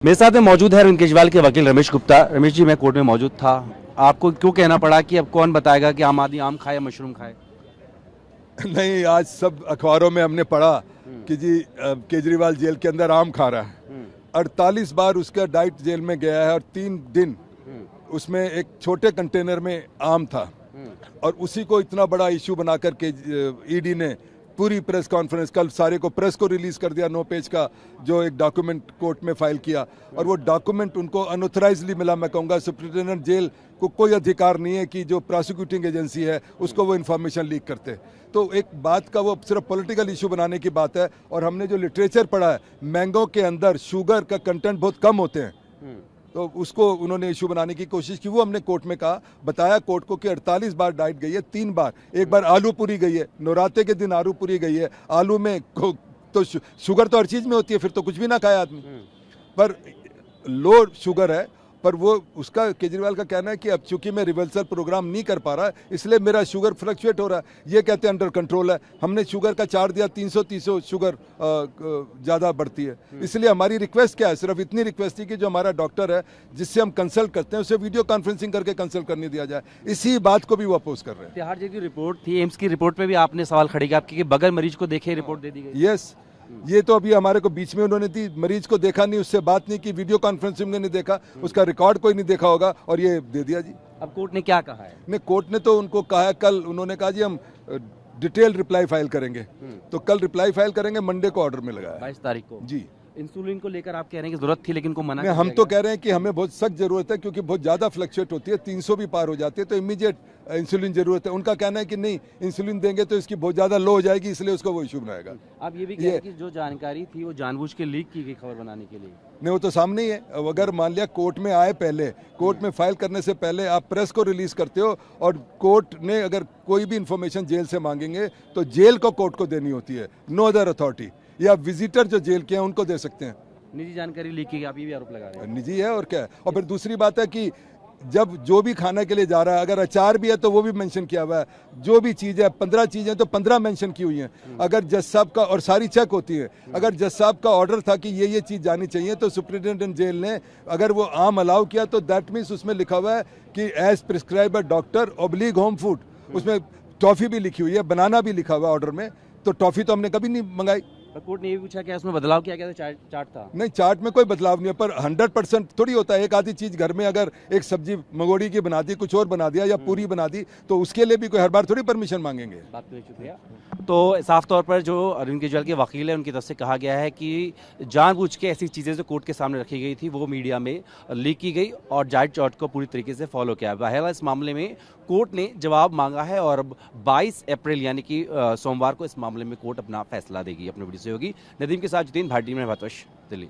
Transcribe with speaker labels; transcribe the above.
Speaker 1: मेरे साथ में मौजूद है अरविंद केजरीवाल के वकील रमेश गुप्ता। रमेश जी, मैं कोर्ट में मौजूद था, आपको क्यों कहना पड़ा कि अब कौन बताएगा कि आम आदमी आम खाए या मशरूम खाए?
Speaker 2: नहीं, आज सब अखबारों में हमने पढ़ा कि जी केजरीवाल जेल के अंदर आम खा रहा है। 48 बार उसका डाइट जेल में गया है और 3 दिन उसमें एक छोटे कंटेनर में आम था और उसी को इतना बड़ा इशू बनाकर के ईडी ने पूरी प्रेस कॉन्फ्रेंस कल सारे को प्रेस को रिलीज कर दिया, 9 पेज का जो एक डॉक्यूमेंट कोर्ट में फाइल किया और वो डॉक्यूमेंट उनको अनऑथराइजली मिला। मैं कहूँगा सुप्रिंटेंडेंट जेल को कोई अधिकार नहीं है कि जो प्रोसिक्यूटिंग एजेंसी है उसको वो इन्फॉर्मेशन लीक करते। तो एक बात का वो सिर्फ पॉलिटिकल इशू बनाने की बात है। और हमने जो लिटरेचर पढ़ा है, मैंगो के अंदर शुगर का कंटेंट बहुत कम होते हैं, तो उसको उन्होंने इशू बनाने की कोशिश की। वो हमने कोर्ट में कहा, बताया कोर्ट को कि 48 बार डाइट गई है, 3 बार, एक बार आलू पूरी गई है, नवरात्रे के दिन आलू पूरी गई है। आलू में तो शुगर तो हर चीज में होती है, फिर तो कुछ भी ना खाए आदमी, पर लो शुगर है। पर वो उसका केजरीवाल का कहना है कि अब चूंकि मैं रिवर्सल प्रोग्राम नहीं कर पा रहा इसलिए मेरा शुगर फ्लक्चुएट हो रहा है। ये कहते हैं अंडर कंट्रोल है। हमने शुगर का चार्ट दिया, 300 शुगर ज़्यादा बढ़ती है। इसलिए हमारी रिक्वेस्ट क्या है, सिर्फ इतनी रिक्वेस्ट थी कि जो हमारा डॉक्टर है जिससे हम कंसल्ट करते हैं उसे वीडियो कॉन्फ्रेंसिंग करके कंसल्ट करने दिया जाए। इसी बात को भी वो अपोज कर रहे हैं।
Speaker 1: तिहाड़ जेल की रिपोर्ट थी, एम्स की रिपोर्ट में भी आपने सवाल खड़े किया आपकी कि बगैर मरीज को देखे रिपोर्ट दे दी गई।
Speaker 2: यस, ये तो अभी हमारे को बीच में उन्होंने दी, मरीज को देखा नहीं, उससे बात नहीं की, वीडियो कॉन्फ्रेंसिंग में नहीं देखा, उसका रिकॉर्ड कोई नहीं देखा होगा और ये दे दिया जी।
Speaker 1: अब कोर्ट ने क्या कहा है?
Speaker 2: नहीं, कोर्ट ने तो उनको कहा है, कल उन्होंने कहा जी हम डिटेल रिप्लाई फाइल करेंगे, तो कल रिप्लाई फाइल करेंगे, मंडे को ऑर्डर में लगाया
Speaker 1: 22 तारीख को
Speaker 2: जी।
Speaker 1: इंसुलिन को लेकर आप कह रहे हैं कि जरूरत थी लेकिन को मना
Speaker 2: नहीं, हम तो कह रहे हैं कि हमें बहुत सख्त जरूरत है क्योंकि बहुत ज्यादा फ्लक्चुएट होती है, 300 भी पार हो जाती है, तो इमीडिएट इंसुलिन जरूरत है। उनका कहना है कि नहीं, इंसुलिन देंगे तो इसकी बहुत ज्यादा लो हो जाएगी, इसलिए उसको वो इशू बनाएगा।
Speaker 1: आप ये भी कह रहे हैं कि जो जानकारी थी वो जानबूझ के लीक की गई खबर बनाने के लिए।
Speaker 2: नहीं, वो तो सामने ही है। अब अगर मान लिया कोर्ट में आए, पहले कोर्ट में फाइल करने से पहले आप प्रेस को रिलीज करते हो और कोर्ट ने अगर कोई भी इंफॉर्मेशन जेल से मांगेंगे तो जेल को कोर्ट को देनी होती है, नो अदर अथॉरिटी, या विजिटर जो जेल के हैं उनको दे सकते हैं।
Speaker 1: निजी जानकारी लीक की, आप ये भी आरोप लगा रहे हैं।
Speaker 2: निजी है और क्या है। और फिर दूसरी बात है कि जब जो भी खाने के लिए जा रहा है, अगर अचार भी है तो वो भी मेंशन किया हुआ है, जो भी चीज़ है, 15 चीज़ें तो 15 मेंशन की हुई हैं। अगर जज साहब का, और सारी चेक होती है, अगर जज साहब का ऑर्डर था कि ये चीज़ जानी चाहिए तो सुप्रिंटेंडेंट जेल ने अगर वो आम अलाउ किया तो दैट मीन्स उसमें लिखा हुआ है कि as prescribe by doctor oblique home food. उसमें टॉफ़ी भी लिखी हुई है, बनाना भी लिखा हुआ है ऑर्डर में, तो टॉफ़ी तो हमने कभी नहीं मंगाई।
Speaker 1: कोर्ट ने ये भी पूछा कि उसमें बदलाव किया गया था, चार्ट था?
Speaker 2: नहीं, चार्ट में कोई बदलाव नहीं है, पर 100% थोड़ी होता है। एक आधी चीज घर में अगर एक सब्जी मंगोड़ी की बना दी, कुछ और बना दिया या पूरी बना दी, तो उसके लिए भी कोई हर बार थोड़ी परमिशन मांगेंगे।
Speaker 1: बात तो शुक्रिया। तो साफ तौर पर जो अरविंद केजरीवाल के वकील है उनकी तरफ से कहा गया है कि जानबूझ के ऐसी चीज़ें जो कोर्ट के सामने रखी गई थी वो मीडिया में लीक की गई और डाइट चार्ट को पूरी तरीके से फॉलो किया। बहरहाल इस मामले में कोर्ट ने जवाब मांगा है और 22 अप्रैल यानी कि सोमवार को इस मामले में कोर्ट अपना फैसला देगी। अपने वीडियो से होगी नदीम के साथ जितेंद्र भाटी में, दिल्ली।